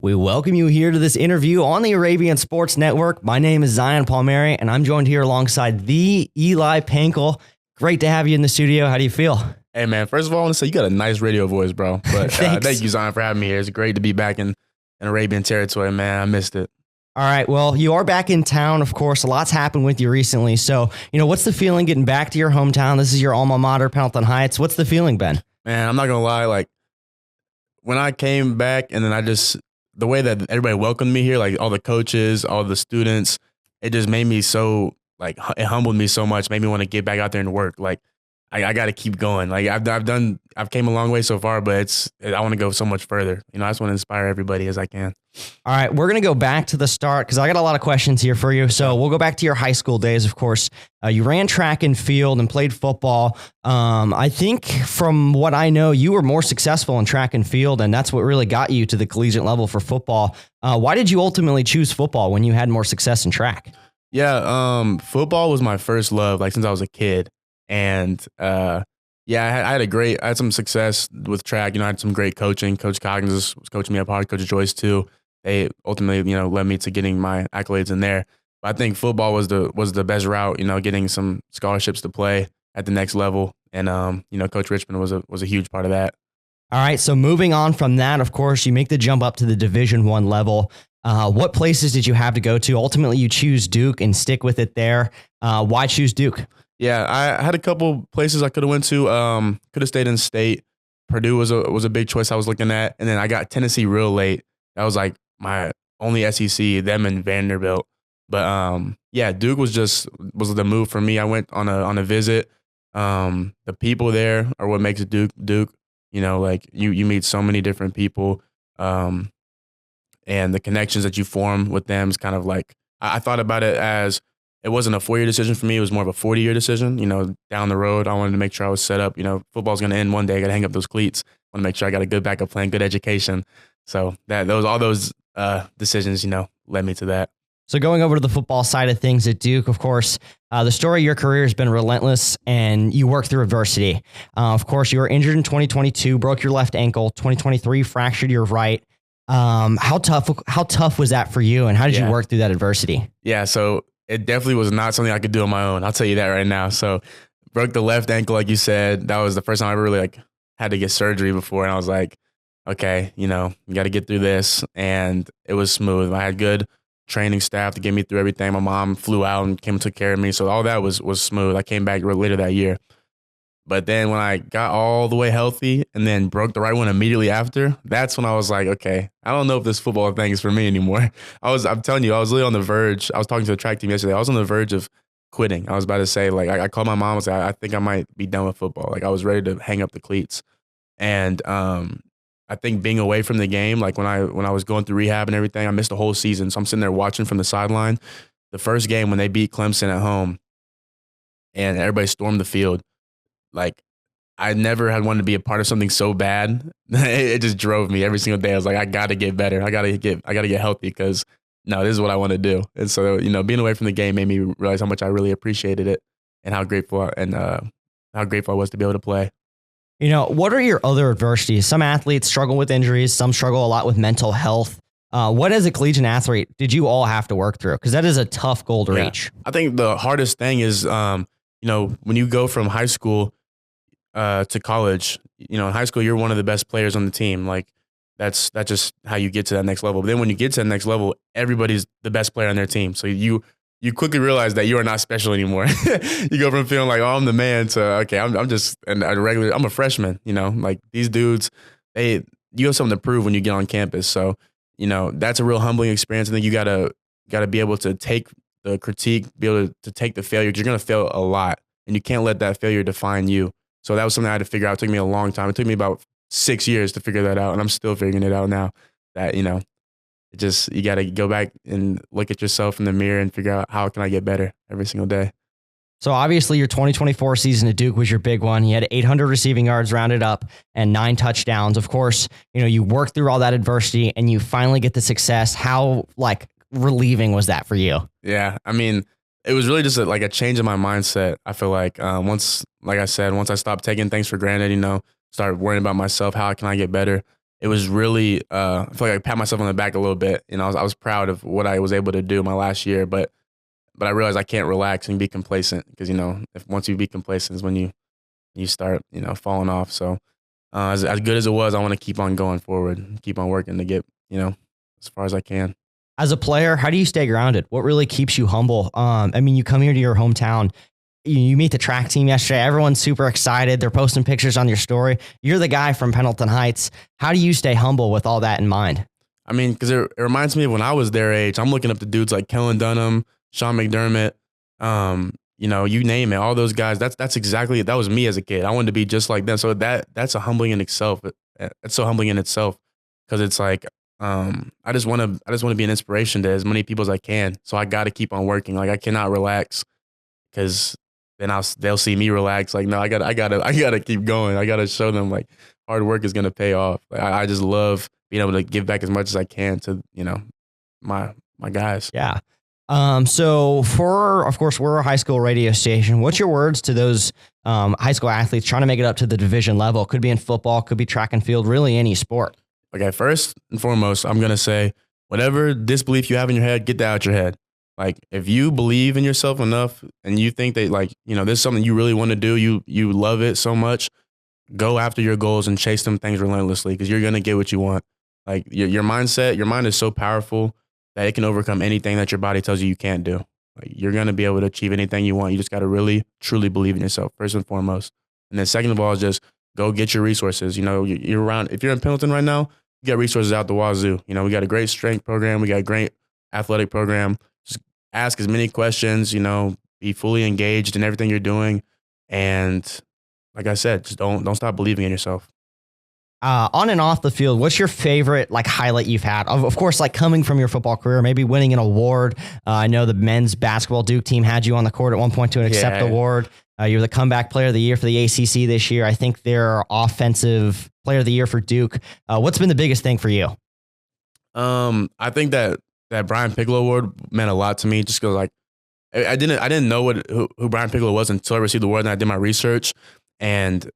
We welcome you here to this interview on the Arabian Sports Network. My name is Zion Palmieri, and I'm joined here alongside the Eli Pancol. Great to have you in the studio. How do you feel? Hey, man, first of all, I want to say you got a nice radio voice, bro. But thank you, Zion, for having me here. It's great to be back in Arabian territory, man. I missed it. All right. Well, you are back in town, of course. A lot's happened with you recently. So, what's the feeling getting back to your hometown? This is your alma mater, Pendleton Heights. What's the feeling been? Man, I'm not going to lie. Like, when I came back and then the way that everybody welcomed me here, like all the coaches, all the students, it just made me so, like, it humbled me so much, made me want to get back out there and work. Like, I got to keep going. Like, I've came a long way so far, but I want to go so much further. I just want to inspire everybody as I can. All right, we're going to go back to the start because I got a lot of questions here for you. So we'll go back to your high school days, of course. You ran track and field and played football. I think from what I know, you were more successful in track and field, and that's what really got you to the collegiate level for football. Why did you ultimately choose football when you had more success in track? Yeah, football was my first love, like since I was a kid. And I had some success with track. I had some great coaching. Coach Coggins was coaching me up hard. Coach Joyce too. They ultimately, led me to getting my accolades in there. But I think football was the best route. Getting some scholarships to play at the next level. And Coach Richmond was a huge part of that. All right. So moving on from that, of course, you make the jump up to the Division I level. What places did you have to go to? Ultimately, you choose Duke and stick with it there. Why choose Duke? Yeah, I had a couple places I could have went to. Could have stayed in state. Purdue was a big choice I was looking at, and then I got Tennessee real late. That was like my only SEC. Them and Vanderbilt. But Duke was the move for me. I went on a visit. The people there are what makes Duke. Like you meet so many different people, and the connections that you form with them is kind of like I thought about it as. It wasn't a 4-year decision for me. It was more of a 40-year decision. Down the road, I wanted to make sure I was set up. Football's going to end one day. I got to hang up those cleats. I want to make sure I got a good backup plan, good education. So all those decisions, led me to that. So going over to the football side of things at Duke, of course, the story of your career has been relentless, and you worked through adversity. Of course, you were injured in 2022, broke your left ankle. 2023, fractured your right. How tough was that for you, and how did you work through that adversity? Yeah, so it definitely was not something I could do on my own. I'll tell you that right now. So broke the left ankle, like you said. That was the first time I ever really had to get surgery before. And I was like, okay, you got to get through this. And it was smooth. I had good training staff to get me through everything. My mom flew out and came and took care of me. So all that was smooth. I came back later that year. But then when I got all the way healthy and then broke the right one immediately after, that's when I was like, okay, I don't know if this football thing is for me anymore. I'm telling you, I was literally on the verge. I was talking to the track team yesterday. I was on the verge of quitting. I was about to say, I called my mom and said, I think I might be done with football. I was ready to hang up the cleats. And I think being away from the game, when I was going through rehab and everything, I missed the whole season. So I'm sitting there watching from the sideline. The first game when they beat Clemson at home and everybody stormed the field, I never had wanted to be a part of something so bad. It just drove me every single day. I was like, I got to get better. I got to get healthy because no, this is what I want to do. And so, being away from the game made me realize how much I really appreciated it and how grateful I was to be able to play. What are your other adversities? Some athletes struggle with injuries. Some struggle a lot with mental health. What as a collegiate athlete did you all have to work through? Because that is a tough goal to reach. I think the hardest thing is, when you go from high school to college, in high school, you're one of the best players on the team. That's just how you get to that next level. But then when you get to that next level, everybody's the best player on their team. So you quickly realize that you are not special anymore. You go from feeling like, oh, I'm the man to, okay, I'm just I'm a freshman, these dudes, you have something to prove when you get on campus. So, that's a real humbling experience. I think you gotta be able to take the critique, be able to take the failure, because you're going to fail a lot and you can't let that failure define you. So that was something I had to figure out. It took me a long time. It took me about 6 years to figure that out, and I'm still figuring it out now. That, you got to go back and look at yourself in the mirror and figure out how can I get better every single day. So obviously your 2024 season at Duke was your big one. You had 800 receiving yards rounded up and 9 touchdowns. Of course, you worked through all that adversity and you finally get the success. How relieving was that for you? Yeah, I mean, it was really just a change in my mindset. I feel like once I stopped taking things for granted, started worrying about myself, how can I get better? it was really, I feel like I pat myself on the back a little bit. You know, I was proud of what I was able to do my last year, but I realized I can't relax and be complacent because, you know, if once you be complacent is when you start, you know, falling off. So as good as it was, I want to keep on going forward, keep on working to get, you know, as far as I can. As a player, how do you stay grounded? What really keeps you humble? I mean, you come here to your hometown. You meet the track team yesterday. Everyone's super excited. They're posting pictures on your story. You're the guy from Pendleton Heights. How do you stay humble with all that in mind? I mean, because it reminds me of when I was their age. I'm looking up to dudes like Kellen Dunham, Sean McDermott, you know, you name it, all those guys. That was me as a kid. I wanted to be just like them. So that's a humbling in itself. It's so humbling in itself because it's like I just want to be an inspiration to as many people as I can. So I got to keep on working. Like I cannot relax because then they'll see me relax. Like no, I gotta keep going. I gotta show them like hard work is gonna pay off. Like, I just love being able to give back as much as I can to, you know, my guys. Yeah. So of course, we're a high school radio station. What's your words to those high school athletes trying to make it up to the division level? Could be in football, could be track and field, really any sport. Okay, first and foremost, I'm going to say whatever disbelief you have in your head, get that out your head. Like if you believe in yourself enough and you think that like, you know, this is something you really want to do, you love it so much, go after your goals and chase them things relentlessly because you're going to get what you want. Like your mindset, your mind is so powerful that it can overcome anything that your body tells you can't do. Like you're going to be able to achieve anything you want. You just got to really, truly believe in yourself, first and foremost. And then second of all, is just go get your resources. You know, you're around, if you're in Pendleton right now, you got resources out the wazoo. You know, we got a great strength program. We got a great athletic program. Just ask as many questions, you know, be fully engaged in everything you're doing. And like I said, just don't stop believing in yourself. On and off the field, what's your favorite like highlight you've had? Of course, like coming from your football career, maybe winning an award. I know the men's basketball Duke team had you on the court at one point to accept award. You were the comeback player of the year for the ACC this year. I think they're offensive player of the year for Duke. What's been the biggest thing for you? I think that Brian Piccolo award meant a lot to me just because like I didn't know who Brian Piccolo was until I received the award and I did my research, and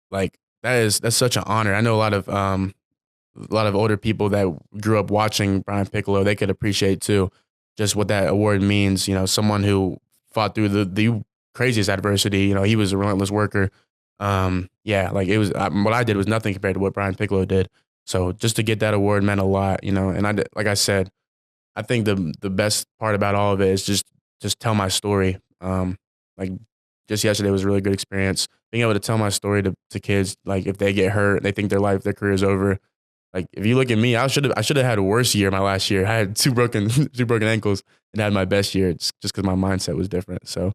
like that's such an honor. I know a lot of older people that grew up watching Brian Piccolo. They could appreciate too just what that award means. You know, someone who fought through the craziest adversity. You know, he was a relentless worker. Yeah, like it was what I did was nothing compared to what Brian Piccolo did. So just to get that award meant a lot. You know, and like I said, I think the best part about all of it is just tell my story. Like just yesterday was a really good experience. Being able to tell my story to kids, like if they get hurt, they think their career is over. Like if you look at me, I should have had a worse year my last year. I had two broken ankles and had my best year. It's just because my mindset was different. So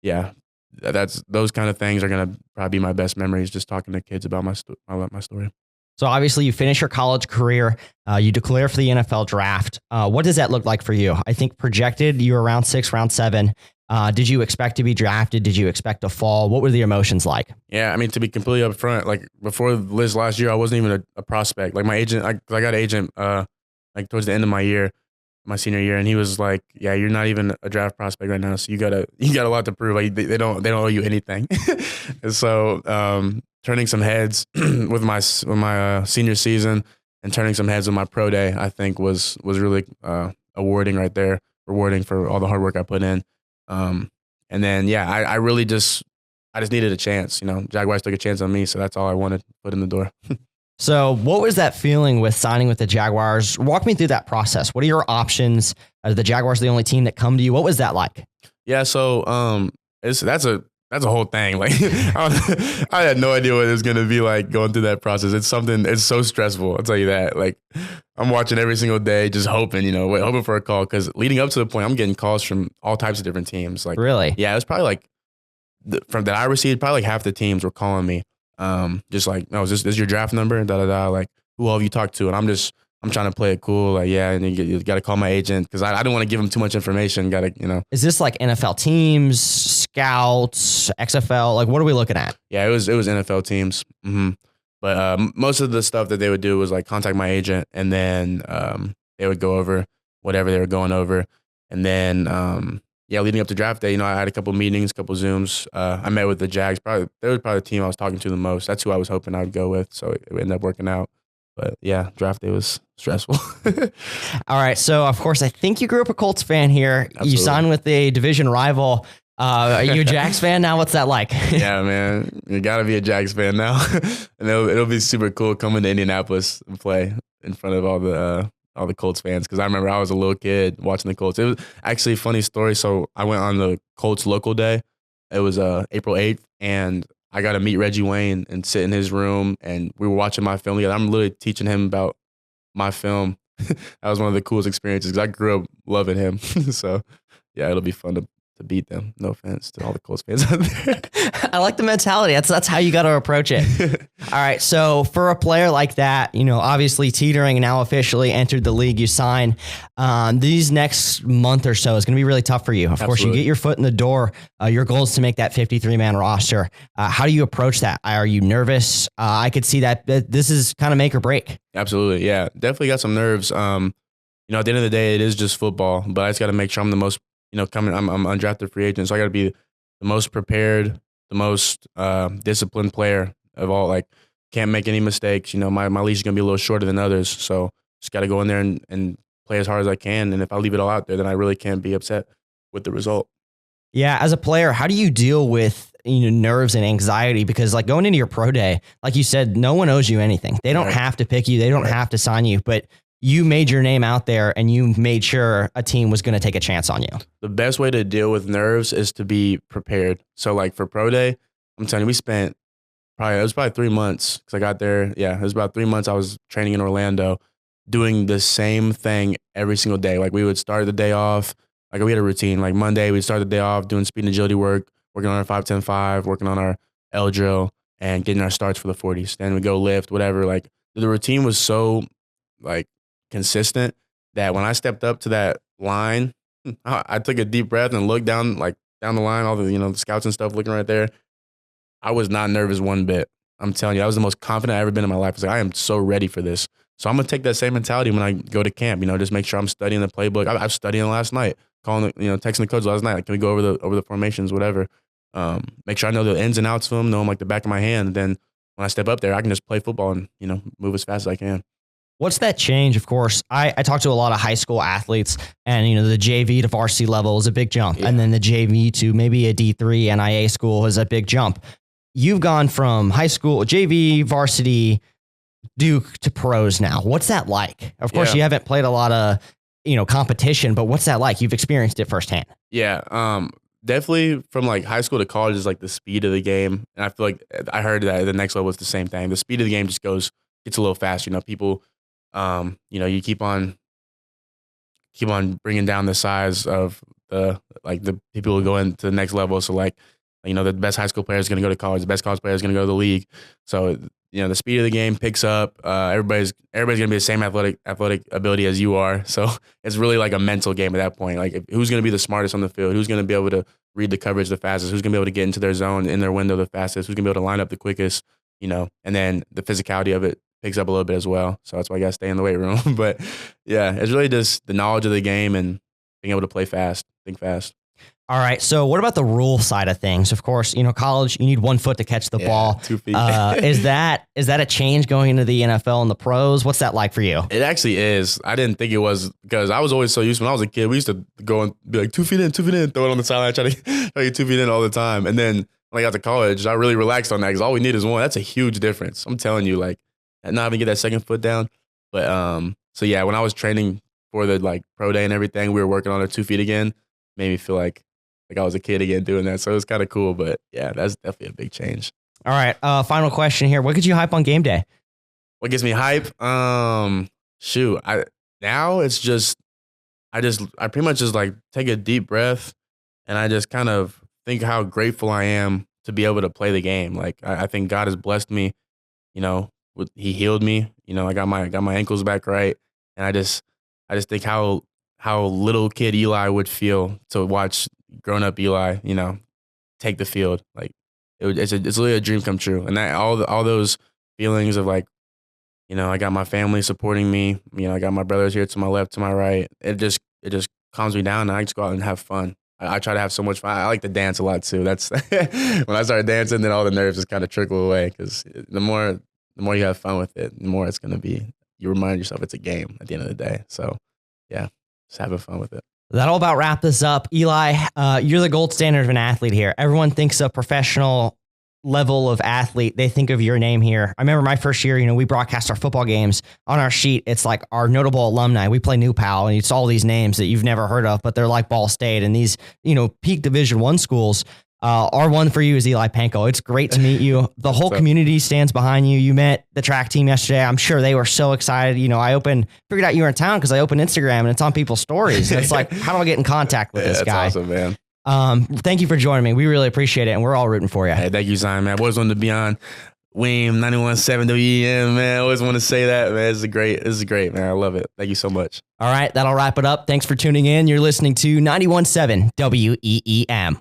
yeah, those kind of things are gonna probably be my best memories. Just talking to kids about my story. So obviously you finish your college career, you declare for the NFL draft. What does that look like for you? I think projected you were round 6, round 7. Did you expect to be drafted? Did you expect to fall? What were the emotions like? Yeah, I mean, to be completely upfront, like before Liz last year, I wasn't even a prospect. Like my agent, I got an agent like towards the end of my year, my senior year, and he was like, "Yeah, you're not even a draft prospect right now, so you got a lot to prove. Like they don't owe you anything." And so turning some heads with my senior season and turning some heads with my pro day, I think was really rewarding for all the hard work I put in. And then, yeah, I really just needed a chance, you know, Jaguars took a chance on me. So that's all I wanted to put in the door. So what was that feeling with signing with the Jaguars? Walk me through that process. What are your options? Are the Jaguars the only team that come to you? What was that like? Yeah. So, that's a whole thing. Like I had no idea what it was going to be like going through that process. It's so stressful. I'll tell you that. Like I'm watching every single day, just hoping, hoping for a call. Cause leading up to the point, I'm getting calls from all types of different teams. Like really? Yeah. It was probably like from that I received, probably like half the teams were calling me. Just like, no, is this your draft number? Like who all have you talked to? And I'm trying to play it cool. Like, yeah. And you got to call my agent. Cause I don't want to give him too much information. Is this like NFL teams, scouts, XFL? Like, what are we looking at? Yeah, it was NFL teams. Mm-hmm. But most of the stuff that they would do was like contact my agent, and then they would go over whatever they were going over. And then, leading up to draft day, I had a couple meetings, couple Zooms. I met with the Jags. They were probably the team I was talking to the most. That's who I was hoping I would go with. So it ended up working out. But yeah, draft day was stressful. All right. So, of course, I think you grew up a Colts fan here. Absolutely. You signed with a division rival. Are you a Jags fan now? What's that like? Yeah, man. You got to be a Jags fan now. And it'll be super cool coming to Indianapolis and play in front of all the Colts fans. Because I remember I was a little kid watching the Colts. It was actually a funny story. So I went on the Colts local day. It was April 8th. And I got to meet Reggie Wayne and sit in his room. And we were watching my film together. I'm literally teaching him about my film. That was one of the coolest experiences because I grew up loving him. So, yeah, it'll be fun to beat them. No offense to all the Colts fans out there. I like the mentality. That's how you got to approach it. All right. So for a player like that, obviously teetering and now officially entered the league, you sign. These next month or so is going to be really tough for you. Of course, you get your foot in the door. Your goal is to make that 53-man roster. How do you approach that? Are you nervous? I could see that this is kind of make or break. Absolutely. Yeah, definitely got some nerves. At the end of the day, it is just football, but I just got to make sure I'm the most I'm undrafted free agent, so I got to be the most prepared, the most disciplined player of all. Like, can't make any mistakes. My leash is going to be a little shorter than others, so just got to go in there and play as hard as I can. And if I leave it all out there, then I really can't be upset with the result. Yeah, as a player, how do you deal with nerves and anxiety? Because like going into your pro day, like you said, no one owes you anything. They don't have to pick you. They don't have to sign you, but you made your name out there and you made sure a team was going to take a chance on you. The best way to deal with nerves is to be prepared. So like for pro day, I'm telling you, we spent it was probably 3 months because I got there. Yeah, it was about 3 months. I was training in Orlando doing the same thing every single day. Like we would start the day off, like we had a routine. Like Monday, we'd start the day off doing speed and agility work, working on our 5-10-5, working on our L drill and getting our starts for the 40s. Then we go lift, whatever. Like the routine was so like consistent that when I stepped up to that line, I took a deep breath and looked down the line, all the the scouts and stuff looking right there. I was not nervous one bit. I'm telling you, I was the most confident I've ever been in my life. It's like I am so ready for this. So I'm gonna take that same mentality when I go to camp. Just make sure I'm studying the playbook. I've studied last night, texting the coach last night. Like, can we go over the formations, whatever? Make sure I know the ins and outs of them, know them like the back of my hand. And then when I step up there, I can just play football and move as fast as I can. What's that change? Of course, I talk to a lot of high school athletes and, the JV to varsity level is a big jump. Yeah. And then the JV to maybe a D3 NIA school is a big jump. You've gone from high school, JV, varsity, Duke to pros now. What's that like? Of course, you haven't played a lot of, competition, but what's that like? You've experienced it firsthand. Yeah. Definitely from like high school to college is like the speed of the game. And I feel like I heard that the next level is the same thing. The speed of the game just gets a little faster. People, you keep on bringing down the size of the people who go into the next level. So the best high school player is going to go to college. The best college player is going to go to the league. So, the speed of the game picks up. Everybody's going to be the same athletic ability as you are. So it's really like a mental game at that point. Like who's going to be the smartest on the field? Who's going to be able to read the coverage the fastest? Who's going to be able to get into their zone, in their window the fastest? Who's going to be able to line up the quickest? And then the physicality of it picks up a little bit as well. So that's why I got to stay in the weight room. But yeah, it's really just the knowledge of the game and being able to play fast, think fast. All right. So what about the rule side of things? Of course, college, you need 1 foot to catch the ball. 2 feet. Is that a change going into the NFL and the pros? What's that like for you? It actually is. I didn't think it was because I was always so used to when I was a kid. We used to go and be like 2 feet in, throw it on the sideline, try to get 2 feet in all the time. And then when I got to college, I really relaxed on that because all we need is one. That's a huge difference. I'm telling you, like, not even get that second foot down. But so yeah, when I was training for the pro day and everything, we were working on our 2 feet again. Made me feel like I was a kid again doing that. So it was kind of cool. But yeah, that's definitely a big change. All right. Final question here. What gets you hype on game day? What gets me hype? Shoot. Now it's just I pretty much just take a deep breath and I just kind of think how grateful I am to be able to play the game. Like I think God has blessed me, he healed me. I got my ankles back right. And I just think how little kid Eli would feel to watch grown up Eli, take the field. Like it's really a dream come true. And that all those feelings of I got my family supporting me. I got my brothers here to my left, to my right. It just calms me down and I just go out and have fun. I try to have so much fun. I like to dance a lot too. That's when I started dancing, then all the nerves just kind of trickle away because the more the more you have fun with it, the more it's going to be. You remind yourself it's a game at the end of the day. So, yeah, just having fun with it. That'll about wrap this up. Eli, you're the gold standard of an athlete here. Everyone thinks a professional level of athlete, they think of your name here. I remember my first year, we broadcast our football games on our sheet. It's like our notable alumni. We play New Pal, and it's all these names that you've never heard of, but they're like Ball State and these, peak Division I schools. Our one for you is Eli Pancol. It's great to meet you. The whole community stands behind you. You met the track team yesterday. I'm sure they were so excited. I figured out you were in town because I opened Instagram and it's on people's stories. And it's like, how do I get in contact with this guy? That's awesome, man. Thank you for joining me. We really appreciate it, and we're all rooting for you. Hey, thank you, Zion, man. I always wanted to be on Weem 91.7 WEM, man. I always want to say that, man. This is great, man. I love it. Thank you so much. All right, that'll wrap it up. Thanks for tuning in. You're listening to 91.7 WEEM.